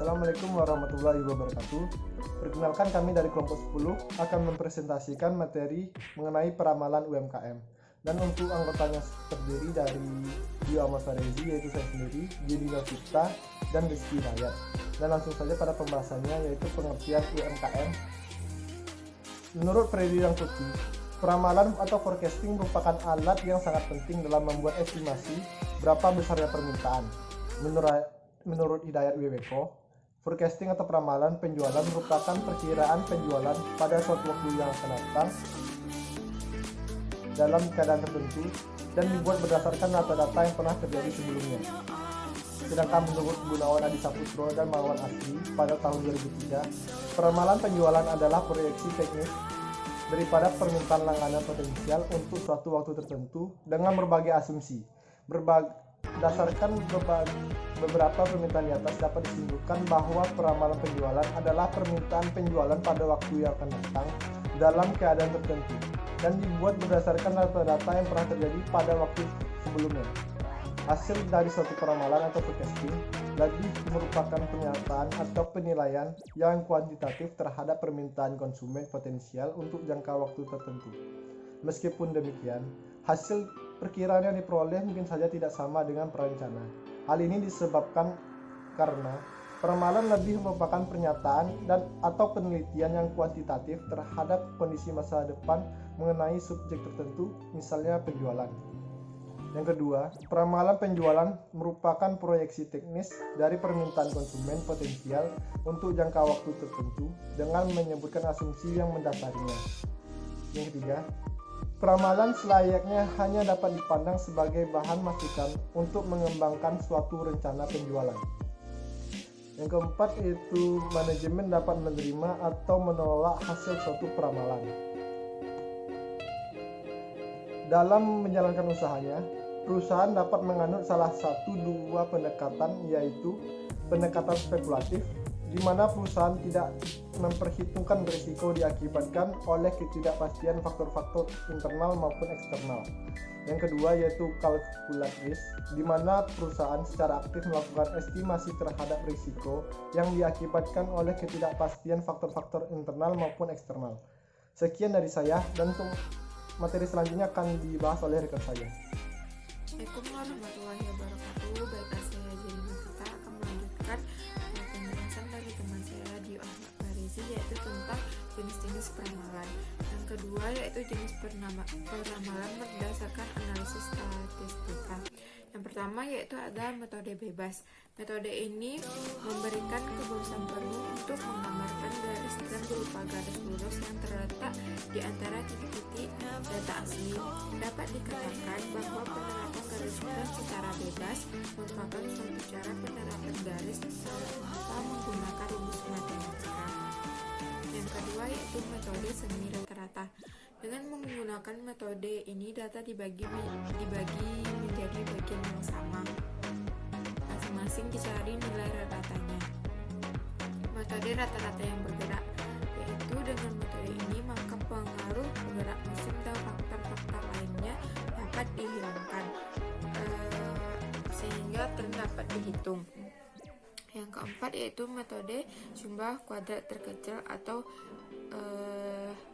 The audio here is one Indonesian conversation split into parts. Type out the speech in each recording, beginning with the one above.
Assalamualaikum warahmatullahi wabarakatuh. Perkenalkan, kami dari kelompok 10 akan mempresentasikan materi mengenai peramalan UMKM. Dan untuk anggotanya terdiri dari Dio Ahmad Farezi, yaitu saya sendiri, Gini Novita, dan Rizky Rayat. Dan langsung saja pada pembahasannya, yaitu pengertian UMKM. Menurut Freddy Rangkuti, peramalan atau forecasting merupakan alat yang sangat penting dalam membuat estimasi berapa besarnya permintaan. Menurut Hidayat Wiweko, forecasting atau peramalan penjualan merupakan perkiraan penjualan pada suatu waktu yang akan datang dalam keadaan tertentu dan dibuat berdasarkan data-data yang pernah terjadi sebelumnya. Sedangkan menurut Gunawan Adi Saputro dan Marwan Asri pada tahun 2003, peramalan penjualan adalah proyeksi teknis daripada permintaan langganan potensial untuk suatu waktu tertentu dengan berbagai asumsi. Berdasarkan beberapa permintaan di atas dapat disimpulkan bahwa peramalan penjualan adalah permintaan penjualan pada waktu yang akan datang dalam keadaan tertentu dan dibuat berdasarkan data-data yang pernah terjadi pada waktu sebelumnya. Hasil dari suatu peramalan atau forecasting lebih merupakan pernyataan atau penilaian yang kuantitatif terhadap permintaan konsumen potensial untuk jangka waktu tertentu. Meskipun demikian, hasil perkiraan yang diperoleh mungkin saja tidak sama dengan perencana. Hal ini disebabkan karena peramalan lebih merupakan pernyataan dan atau penelitian yang kuantitatif terhadap kondisi masa depan mengenai subjek tertentu, misalnya penjualan. Yang kedua, peramalan penjualan merupakan proyeksi teknis dari permintaan konsumen potensial untuk jangka waktu tertentu dengan menyebutkan asumsi yang mendasarinya. Yang ketiga, peramalan selayaknya hanya dapat dipandang sebagai bahan masukan untuk mengembangkan suatu rencana penjualan. Yang keempat yaitu manajemen dapat menerima atau menolak hasil suatu peramalan. Dalam menjalankan usahanya, perusahaan dapat menganut salah satu dua pendekatan, yaitu pendekatan spekulatif, di mana perusahaan tidak memperhitungkan risiko diakibatkan oleh ketidakpastian faktor-faktor internal maupun eksternal. Yang kedua yaitu kalkulatif, di mana perusahaan secara aktif melakukan estimasi terhadap risiko yang diakibatkan oleh ketidakpastian faktor-faktor internal maupun eksternal. Sekian dari saya, dan untuk materi selanjutnya akan dibahas oleh rekan saya. Assalamualaikum warahmatullahi wabarakatuh. Baiklah, saya Gini Novita akan melanjutkan penjelasan dari teman saya Dio Ahmad Farezi, yaitu tentang jenis-jenis peramalan. Yang kedua yaitu jenis peramalan berdasarkan analisis statistika. Yang pertama yaitu ada metode bebas. Metode ini memberikan kebebasan penuh untuk menggambarkan garis tren berupa garis lurus yang terletak di antara titik-titik data asli. Dapat dikatakan bahwa penerapan garis tren secara bebas merupakan suatu cara penerapan garis tanpa menggunakan rumus matematika. Yang kedua yaitu metode semi rata-rata. Dengan menggunakan metode ini, data dibagi menjadi bagian yang sama. Masing-masing dicari nilai rata-ratanya. Metode rata-rata yang bergerak, yaitu dengan metode ini maka pengaruh penggerak mesin dan faktor-faktor lainnya dapat dihilangkan sehingga tren dapat dihitung. Yang keempat yaitu metode jumlah kuadrat terkecil atau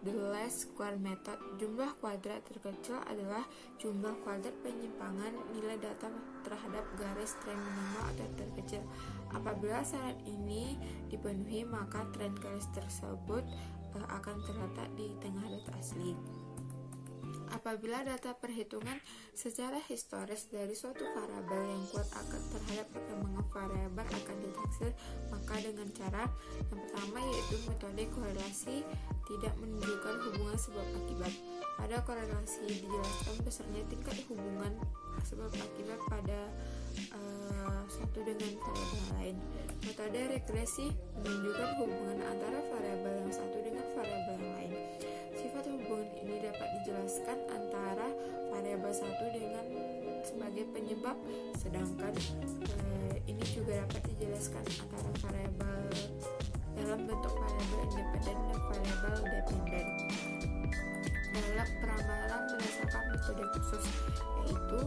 the least square method. Jumlah kuadrat terkecil adalah jumlah kuadrat penyimpangan nilai data terhadap garis tren minimal atau terkecil. Apabila syarat ini dipenuhi, maka tren garis tersebut akan terletak di tengah data asli. Apabila data perhitungan secara historis dari suatu variabel yang kuat akan terhadap perkembangan variabel akan ditaksir, maka dengan cara yang pertama yaitu metode korelasi tidak menunjukkan hubungan sebab akibat. Pada korelasi dijelaskan besarnya tingkat hubungan sebab akibat pada satu dengan variabel lain. Metode regresi menunjukkan hubungan antara variabel yang satu dengan variabel yang lain. Sifat hubungan ini dapat dijelaskan antara variabel satu dengan sebagai penyebab, sedangkan ini juga dapat dijelaskan antara variabel dalam bentuk variabel independen dan variabel dependen. Dalam peramalan berdasarkan metode khusus, yaitu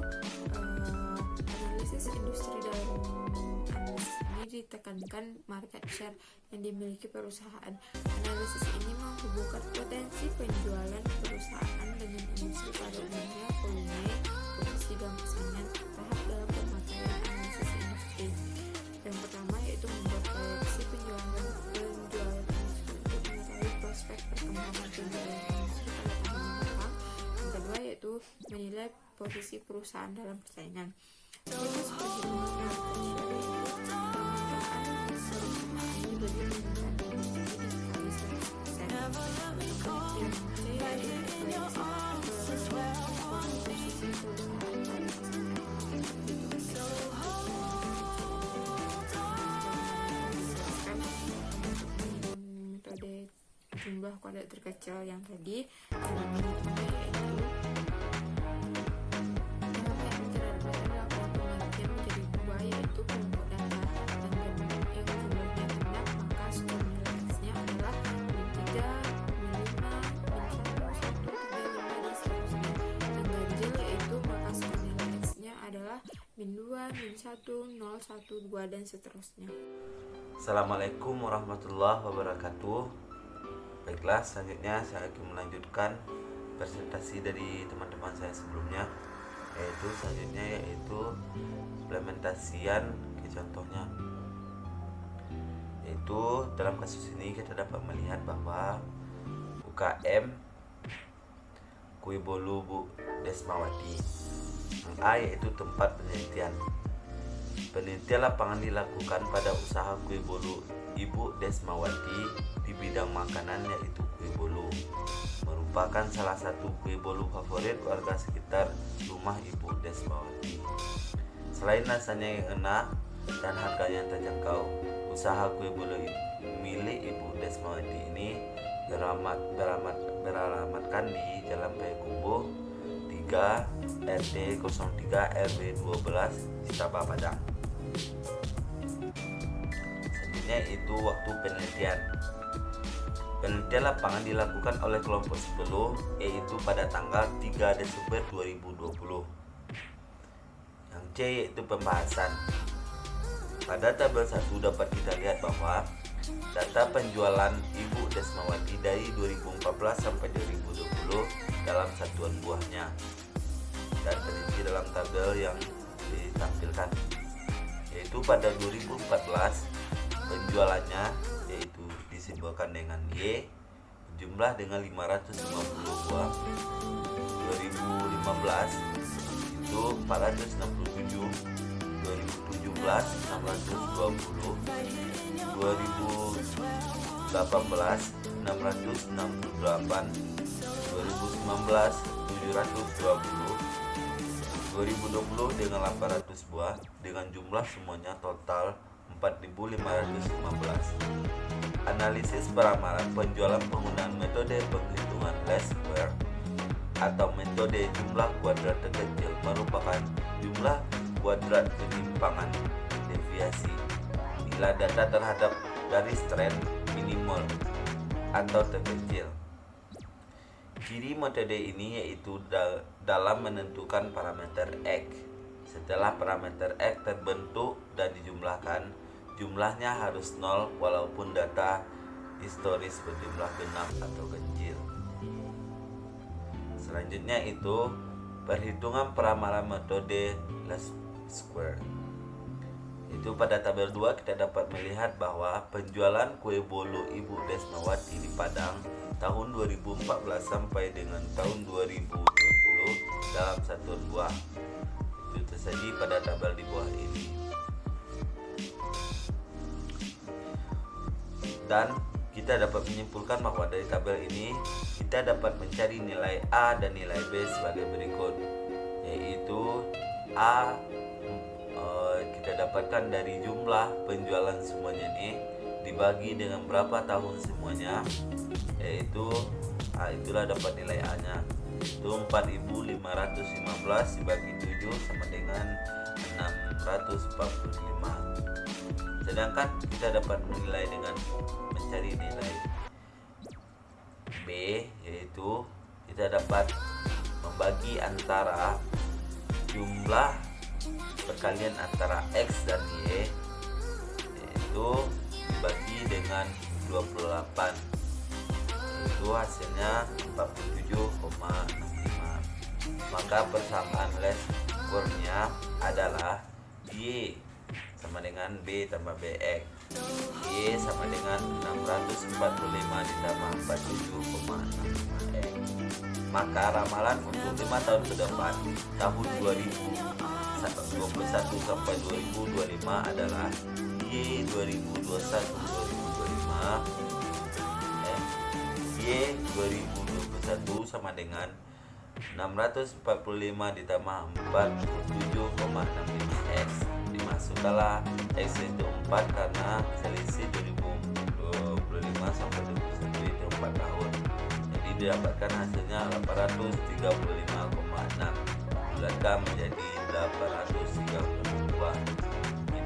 analisis industri. Dalam analisis ini ditekankan market share yang dimiliki perusahaan. Analisis ini menghubungkan potensi penjualan perusahaan dengan industri pada umumnya, volume, posisi dan persaingan tahap dalam pemakaian analisis industri. Yang pertama yaitu membuat proyeksi penjualan industri untuk mengetahui prospek perkembangan penjualan industri pada tahun mendatang. Yang kedua yaitu menilai posisi perusahaan dalam persaingan. Siklus perhitungan market share yaitu pemetaan perusahaan ini bagi meningkatkan industri dikali 100%. Yang C yaitu proyeksi posisi perusahaan pada metode jumlah kuadrat terkecil yang tadi dalam menghitungnya yaitu yaitu kelompok data yang jumlahnya genap, maka skor nilai X-nya adalah min 3, min 5, min 1, 1, 3, 5, dan seterusnya. Yang ganjil yaitu maka skor nilai X-nya adalah min 2, min 1, 0, 1, 2, dan seterusnya. Assalamualaikum warahmatullahi wabarakatuh. Baiklah, selanjutnya saya akan melanjutkan presentasi dari teman-teman saya sebelumnya, yaitu implementasian ke contohnya. Yaitu dalam kasus ini kita dapat melihat bahwa UKM Kue Bolu Bu Desmawati. Yang A yaitu tempat penelitian. Penelitian lapangan dilakukan pada usaha kue bolu Ibu Desmawati di bidang makanan, yaitu kue bolu. Merupakan salah satu kue bolu favorit warga sekitar rumah Ibu Desmawati. Selain rasanya yang enak dan harganya yang terjangkau, usaha kue bolu milik Ibu Desmawati ini beralamatkan di Jalan Payakumbuh 3 RT 03 RW 12 Citabak, Padang. Selanjutnya itu waktu penelitian. Penelitian lapangan dilakukan oleh kelompok 10, yaitu pada tanggal 3 Desember 2020. Yang C yaitu pembahasan. Pada tabel 1 dapat kita lihat bahwa data penjualan Ibu Desmawati dari 2014 sampai 2020 dalam satuan buahnya dan terisi dalam tabel yang ditampilkan, yaitu pada 2014 penjualannya yaitu disimbolkan dengan Y, jumlah dengan 550 buah. 2015 itu 467, 2017 620, 2018 668, 2019 720, 2020 dengan 800 buah, dengan jumlah semuanya total 4.515. Analisis peramalan penjualan penggunaan metode penghitungan least square atau metode jumlah kuadrat terkecil merupakan jumlah kuadrat penyimpangan deviasi bila data terhadap garis tren minimal atau terkecil. Ciri metode ini yaitu dalam menentukan parameter X. Setelah parameter X terbentuk dan dijumlahkan, jumlahnya harus 0 walaupun data historis berjumlah genap atau ganjil. Selanjutnya itu perhitungan peramalan metode least square. Itu pada tabel 2 kita dapat melihat bahwa penjualan kue bolu Ibu Desmawati di Padang tahun 2014 sampai dengan tahun 2020 dalam satuan buah itu tersaji pada tabel di bawah ini. Dan kita dapat menyimpulkan bahwa dari tabel ini kita dapat mencari nilai A dan nilai B sebagai berikut, yaitu A kita dapatkan dari jumlah penjualan semuanya ini dibagi dengan berapa tahun semuanya, yaitu itulah dapat nilai A nya, itu 4.515 dibagi 7 sama dengan 645. Sedangkan kita dapat menilai dengan mencari nilai B, yaitu kita dapat membagi antara jumlah perkalian antara X dan Y, itu dibagi dengan 28, itu hasilnya 47,65. Maka persamaan les skornya adalah Y sama dengan B tambah BX. Y sama dengan 645 ditambah 47,65X. Maka ramalan untuk 5 tahun ke depan, tahun 2021 sampai 2025 adalah Y 2021-2025, Y 2021 sama dengan 645 ditambah 47,65X. Dimasukkanlah X itu 4 karena selisih 2025 sampai 2021 itu 4 tahun. Jadi didapatkan hasilnya 835,6, bulatkan menjadi 832.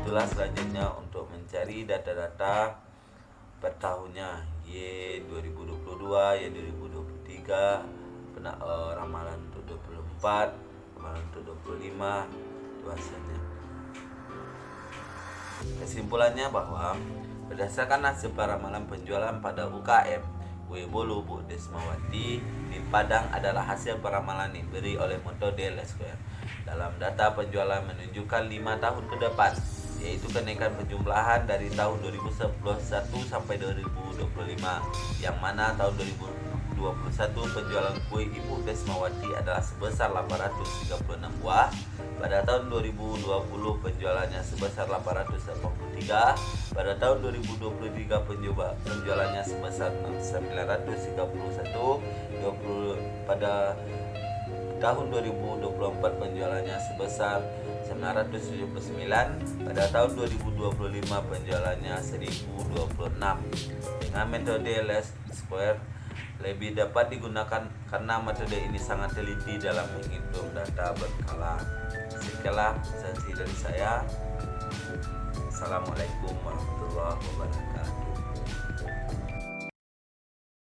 Itulah selanjutnya untuk mencari data-data per tahunnya, Y 2022, Y 2023, ramalan untuk 24, ramalan untuk 25, itu hasilnya. Kesimpulannya bahwa berdasarkan hasil paramalan penjualan pada UKM Webolo Bu Desmawati di Padang adalah hasil paramalan diberi oleh metode least square. Dalam data penjualan menunjukkan 5 tahun ke depan, yaitu kenaikan penjumlahan dari tahun 2021 sampai 2025, yang mana tahun 2021 penjualan kue Ibu Desmawati adalah sebesar 836 buah. Pada tahun 2020 penjualannya sebesar 883. Pada tahun 2023 penjualannya sebesar 931. Pada tahun 2024 penjualannya sebesar 979. Pada tahun 2025 penjualannya 1026. Dengan metode least square lebih dapat digunakan karena metode ini sangat teliti dalam menghitung data berkala. Sekianlah presensi dari saya. Assalamualaikum warahmatullahi wabarakatuh.